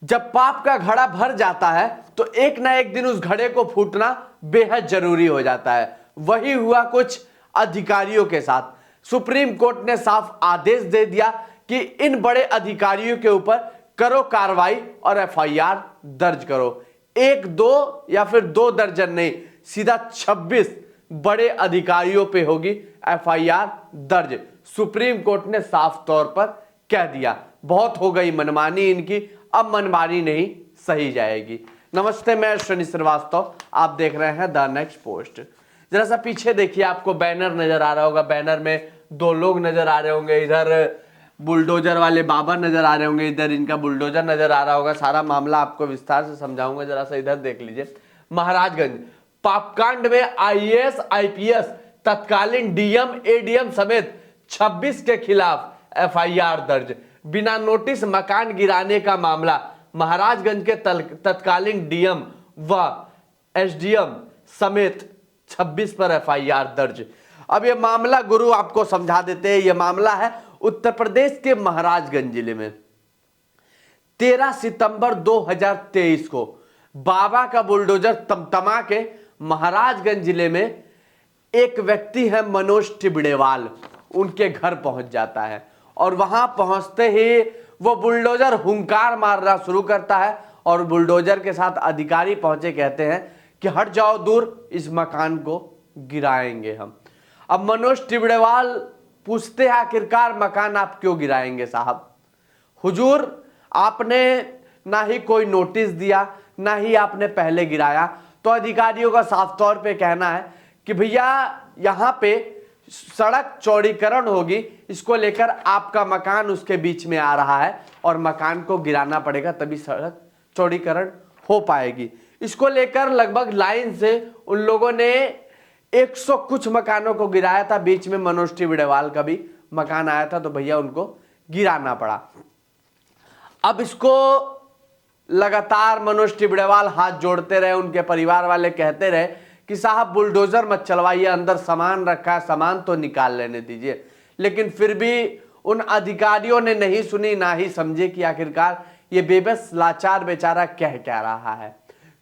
जब पाप का घड़ा भर जाता है तो एक ना एक दिन उस घड़े को फूटना बेहद जरूरी हो जाता है। वही हुआ कुछ अधिकारियों के साथ। सुप्रीम कोर्ट ने साफ आदेश दे दिया कि इन बड़े अधिकारियों के ऊपर करो कार्रवाई और एफआईआर दर्ज करो। एक दो या फिर 2 दर्जन नहीं, सीधा 26 बड़े अधिकारियों पे होगी एफआईआर दर्ज। सुप्रीम कोर्ट ने साफ तौर पर कह दिया बहुत हो गई मनमानी इनकी, अब मनमानी नहीं सही जाएगी। नमस्ते, मैं अश्विनी श्रीवास्तव, आप देख रहे हैं द नेक्स्ट पोस्ट। जरा सा पीछे देखिए, आपको बैनर नजर आ रहा होगा। बैनर में 2 लोग नजर आ रहे होंगे, इधर बुलडोजर वाले बाबा नजर आ रहे होंगे, इधर इनका बुलडोजर नजर आ रहा होगा। सारा मामला आपको विस्तार से समझाऊंगा, जरा सा इधर देख लीजिए। महाराजगंज पापकांड में आईएएस आईपीएस तत्कालीन डीएम एडीएम समेत 26 के खिलाफ एफआईआर दर्ज। बिना नोटिस मकान गिराने का मामला, महाराजगंज के तत्कालीन डीएम व एसडीएम समेत 26 पर एफआईआर दर्ज। अब यह मामला गुरु आपको समझा देते हैं। यह मामला है उत्तर प्रदेश के महाराजगंज जिले में। 13 सितंबर 2023 को बाबा का बुलडोजर तमतमा के महाराजगंज जिले में एक व्यक्ति है मनोज टिबड़ेवाल, उनके घर पहुंच जाता है और वहां पहुंचते ही वो बुलडोजर हुंकार मारना शुरू करता है और बुलडोजर के साथ अधिकारी पहुंचे, कहते हैं कि हट जाओ दूर, इस मकान को गिराएंगे हम। अब मनोज टिबड़ेवाल पूछते हैं आखिरकार मकान आप क्यों गिराएंगे साहब? हुजूर, आपने ना ही कोई नोटिस दिया, ना ही आपने पहले गिराया। तो अधिकारियों का साफ तौर पे कहना है कि भैया यहाँ पे सड़क चौड़ीकरण होगी, इसको लेकर आपका मकान उसके बीच में आ रहा है और मकान को गिराना पड़ेगा तभी सड़क चौड़ीकरण हो पाएगी। इसको लेकर लगभग लाइन से उन लोगों ने 100 कुछ मकानों को गिराया था। बीच में मनोज टिबड़ेवाल का भी मकान आया था तो भैया उनको गिराना पड़ा। अब इसको लगातार मनोज टिबड़ेवाल हाथ जोड़ते रहे, उनके परिवार वाले कहते रहे कि साहब बुलडोजर मत चलवाइए, अंदर सामान रखा है, सामान तो निकाल लेने दीजिए। लेकिन फिर भी उन अधिकारियों ने नहीं सुनी, ना ही समझे कि आखिरकार ये बेबस लाचार बेचारा कह क्या रहा है।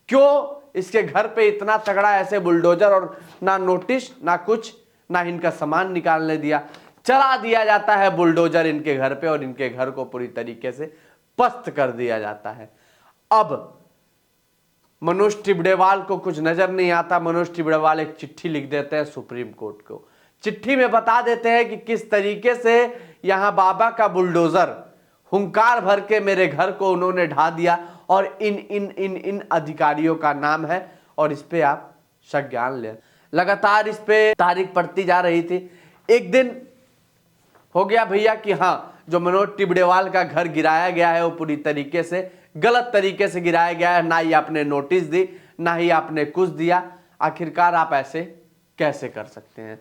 क्यों इसके घर पे इतना तगड़ा ऐसे बुलडोजर और ना नोटिस ना कुछ, ना इनका सामान निकालने दिया, चला दिया जाता है बुलडोजर इनके घर पे और इनके घर को पूरी तरीके से पस्त कर दिया जाता है। अब मनोज टिबड़ेवाल को कुछ नजर नहीं आता। मनोज टिबड़ेवाल एक चिट्ठी लिख देते हैं सुप्रीम कोर्ट को। चिट्ठी में बता देते हैं कि किस तरीके से यहां बाबा का बुलडोजर हुंकार भर के मेरे घर को उन्होंने ढा दिया और इन अधिकारियों का नाम है और इस पे आप संज्ञान लें। लगातार इस पे तारीख पड़ती जा रही थी। एक दिन हो गया भैया कि हाँ, जो मनोज टिबड़ेवाल का घर गिराया गया है वो पूरी तरीके से गलत तरीके से गिराया गया है। ना ही आपने नोटिस दी, ना ही आपने कुछ दिया। आखिरकार आप ऐसे कैसे कर सकते हैं?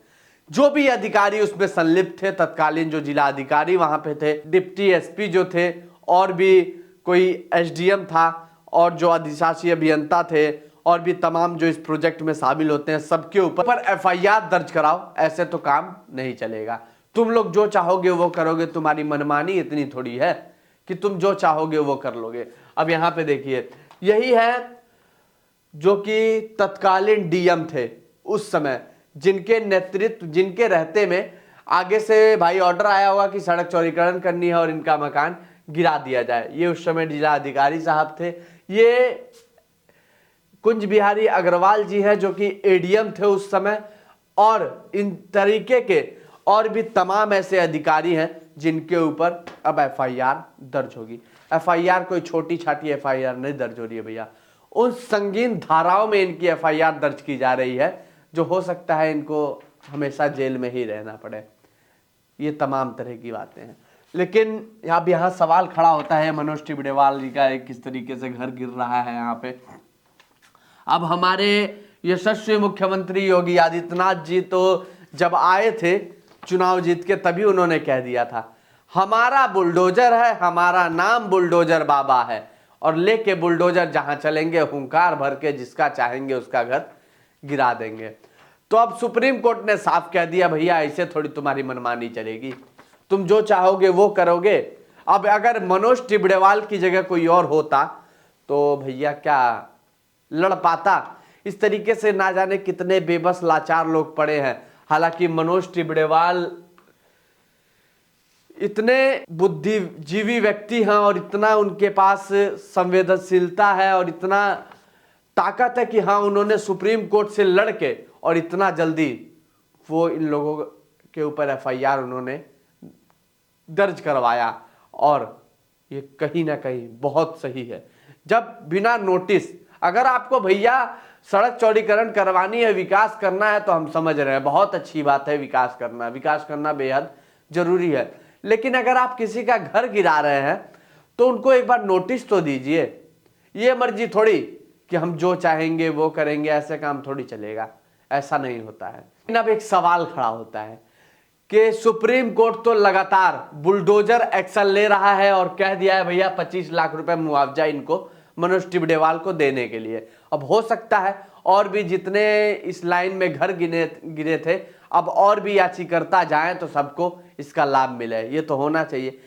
जो भी अधिकारी उसमें संलिप्त थे, तत्कालीन जो जिला अधिकारी वहां पे थे, डिप्टी एसपी जो थे, और भी कोई एसडीएम था और जो अधिशासी अभियंता थे और भी तमाम जो इस प्रोजेक्ट में शामिल होते हैं, सबके ऊपर एफआईआर दर्ज कराओ। ऐसे तो काम नहीं चलेगा। तुम लोग जो चाहोगे वो करोगे, तुम्हारी मनमानी इतनी थोड़ी है कि तुम जो चाहोगे वो कर लोगे। अब यहां पे देखिए, यही है जो कि तत्कालीन डीएम थे उस समय, जिनके नेतृत्व, जिनके रहते में आगे से भाई ऑर्डर आया होगा कि सड़क चौड़ीकरण करनी है और इनका मकान गिरा दिया जाए। ये उस समय जिला अधिकारी साहब थे। ये कुंज बिहारी अग्रवाल जी हैं जो कि एडीएम थे उस समय, और इन तरीके के और भी तमाम ऐसे अधिकारी हैं जिनके ऊपर अब एफआईआर दर्ज होगी। एफआईआर कोई छोटी छाटी एफआईआर नहीं दर्ज हो रही है भैया, उन संगीन धाराओं में इनकी एफआईआर दर्ज की जा रही है जो हो सकता है इनको हमेशा जेल में ही रहना पड़े। ये तमाम तरह की बातें हैं। लेकिन अब यहाँ सवाल खड़ा होता है मनोज टिबड़ेवाल जी का, किस तरीके से घर गिर रहा है यहाँ पे। अब हमारे यशस्वी मुख्यमंत्री योगी आदित्यनाथ जी तो जब आए थे चुनाव जीत के, तभी उन्होंने कह दिया था हमारा बुलडोजर है, हमारा नाम बुलडोजर बाबा है, और लेके बुलडोजर जहां चलेंगे हुंकार भर के जिसका चाहेंगे उसका घर गिरा देंगे। तो अब सुप्रीम कोर्ट ने साफ कह दिया भैया ऐसे थोड़ी तुम्हारी मनमानी चलेगी, तुम जो चाहोगे वो करोगे। अब अगर मनोज टिबड़ेवाल की जगह कोई और होता तो भैया क्या लड़ पाता। इस तरीके से ना जाने कितने बेबस लाचार लोग पड़े हैं। हालांकि मनोज टिबड़ेवाल इतने बुद्धिजीवी व्यक्ति हैं और इतना उनके पास संवेदनशीलता है और इतना ताकत है कि हाँ, उन्होंने सुप्रीम कोर्ट से लड़ के और इतना जल्दी वो इन लोगों के ऊपर एफआईआर उन्होंने दर्ज करवाया। और ये कहीं ना कहीं बहुत सही है। जब बिना नोटिस, अगर आपको भैया सड़क चौड़ीकरण करवानी है, विकास करना है, तो हम समझ रहे हैं, बहुत अच्छी बात है, विकास करना बेहद जरूरी है। लेकिन अगर आप किसी का घर गिरा रहे हैं तो उनको एक बार नोटिस तो दीजिए। ये मर्जी थोड़ी कि हम जो चाहेंगे वो करेंगे, ऐसे काम थोड़ी चलेगा, ऐसा नहीं होता है। लेकिन अब एक सवाल खड़ा होता है कि सुप्रीम कोर्ट तो लगातार बुलडोजर एक्शन ले रहा है और कह दिया है भैया 25 लाख रुपए मुआवजा इनको मनोज टिबड़ेवाल को देने के लिए। अब हो सकता है और भी जितने इस लाइन में घर गिरे थे, अब और भी याचिकर्ता जाएं तो सबको इसका लाभ मिले, ये तो होना चाहिए।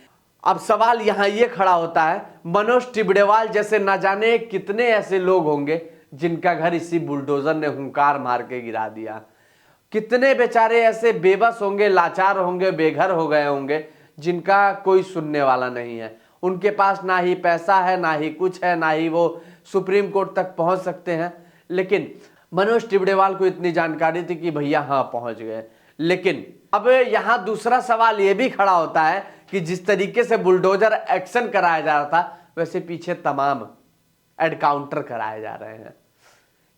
अब सवाल यहां ये खड़ा होता है, मनोज टिबड़ेवाल जैसे न जाने कितने ऐसे लोग होंगे जिनका घर इसी बुलडोजर ने हुंकार मार के गिरा दिया। कितने बेचारे ऐसे बेबस होंगे, लाचार होंगे, बेघर हो गए होंगे, जिनका कोई सुनने वाला नहीं है। उनके पास ना ही पैसा है, ना ही कुछ है, ना ही वो सुप्रीम कोर्ट तक पहुंच सकते हैं। लेकिन मनोज टिबड़ेवाल को इतनी जानकारी थी कि भैया हाँ पहुंच गए। लेकिन अब यहां दूसरा सवाल यह भी खड़ा होता है कि जिस तरीके से बुलडोजर एक्शन कराया जा रहा था, वैसे पीछे तमाम एनकाउंटर कराए जा रहे हैं।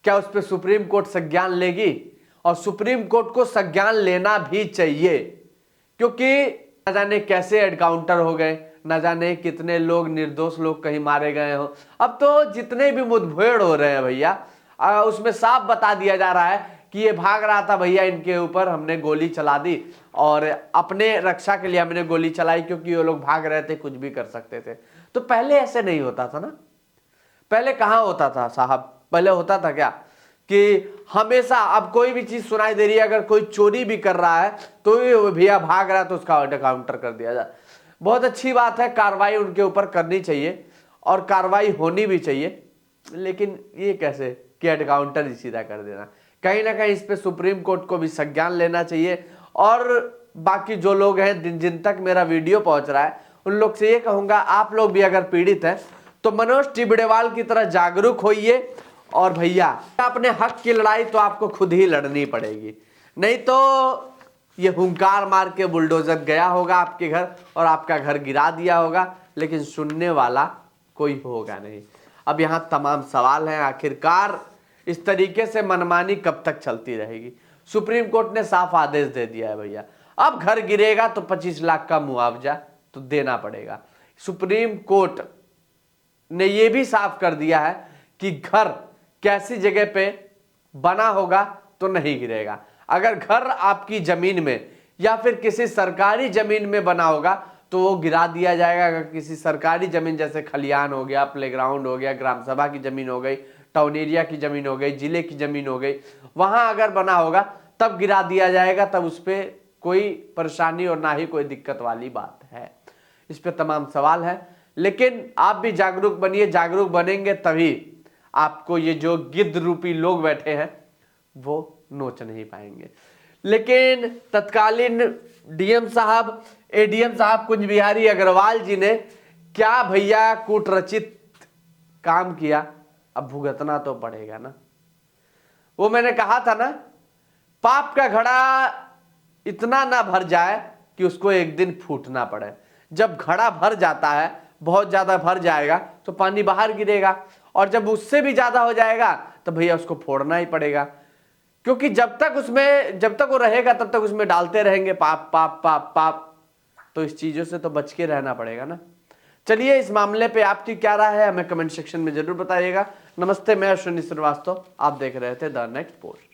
क्या उस पर सुप्रीम कोर्ट संज्ञान लेगी? और सुप्रीम कोर्ट को संज्ञान लेना भी चाहिए, क्योंकि न जाने कैसे एनकाउंटर हो गए, न जाने कितने लोग, निर्दोष लोग कहीं मारे गए हो। अब तो जितने भी मुठभेड़ हो रहे हैं भैया, उसमें साफ बता दिया जा रहा है कि ये भाग रहा था भैया, इनके ऊपर हमने गोली चला दी और अपने रक्षा के लिए हमने गोली चलाई, क्योंकि वो लोग भाग रहे थे, कुछ भी कर सकते थे। तो पहले ऐसे नहीं होता था ना। पहले कहाँ होता था साहब? पहले होता था क्या कि हमेशा, अब कोई भी चीज सुनाई दे रही है, अगर कोई चोरी भी कर रहा है तो भैया भाग रहा है तो उसका काउंटर कर दिया जाए। बहुत अच्छी बात है, कार्रवाई उनके ऊपर करनी चाहिए और कार्रवाई होनी भी चाहिए। लेकिन ये कैसे कि एनकाउंटर ही सीधा कर देना? कहीं ना कहीं इस पे सुप्रीम कोर्ट को भी संज्ञान लेना चाहिए। और बाकी जो लोग हैं, जिन तक मेरा वीडियो पहुंच रहा है, उन लोग से ये कहूंगा, आप लोग भी अगर पीड़ित हैं तो मनोज टिबड़ेवाल की तरह जागरूक होइए। और भैया अपने हक की लड़ाई तो आपको खुद ही लड़नी पड़ेगी, नहीं तो ये हुंकार मार के बुलडोजर गया होगा आपके घर और आपका घर गिरा दिया होगा, लेकिन सुनने वाला कोई होगा नहीं। अब यहाँ तमाम सवाल हैं, आखिरकार इस तरीके से मनमानी कब तक चलती रहेगी? सुप्रीम कोर्ट ने साफ आदेश दे दिया है भैया, अब घर गिरेगा तो 25 लाख का मुआवजा तो देना पड़ेगा। सुप्रीम कोर्ट ने यह भी साफ कर दिया है कि घर कैसी जगह पे बना होगा तो नहीं गिरेगा। अगर घर आपकी जमीन में या फिर किसी सरकारी जमीन में बना होगा तो वो गिरा दिया जाएगा। अगर किसी सरकारी जमीन जैसे खलियान हो गया, प्लेग्राउंड हो गया, ग्राम सभा की जमीन हो गई, टाउन एरिया की जमीन हो गई, जिले की जमीन हो गई, वहां अगर बना होगा तब गिरा दिया जाएगा, तब उस पर कोई परेशानी और ना ही कोई दिक्कत वाली बात है। इस पे तमाम सवाल है, लेकिन आप भी जागरूक बनिए। जागरूक बनेंगे तभी आपको ये जो गिद्ध रूपी लोग बैठे हैं वो नोच नहीं पाएंगे। लेकिन तत्कालीन डीएम साहब, एडीएम साहब कुंज बिहारी अग्रवाल जी ने क्या भैया कूटरचित काम किया, अब भुगतना तो पड़ेगा ना। वो मैंने कहा था ना, पाप का घड़ा इतना ना भर जाए कि उसको एक दिन फूटना पड़े। जब घड़ा भर जाता है, बहुत ज्यादा भर जाएगा तो पानी बाहर गिरेगा, और जब उससे भी ज्यादा हो जाएगा तो भैया उसको फोड़ना ही पड़ेगा, क्योंकि जब तक वो रहेगा तब तक उसमें डालते रहेंगे पाप पाप पाप पाप। तो इस चीजों से तो बच के रहना पड़ेगा ना। चलिए, इस मामले पे आपकी क्या राय है हमें कमेंट सेक्शन में जरूर बताइएगा। नमस्ते, मैं अश्विनी श्रीवास्तव, आप देख रहे थे द नेक्स्ट पोस्ट।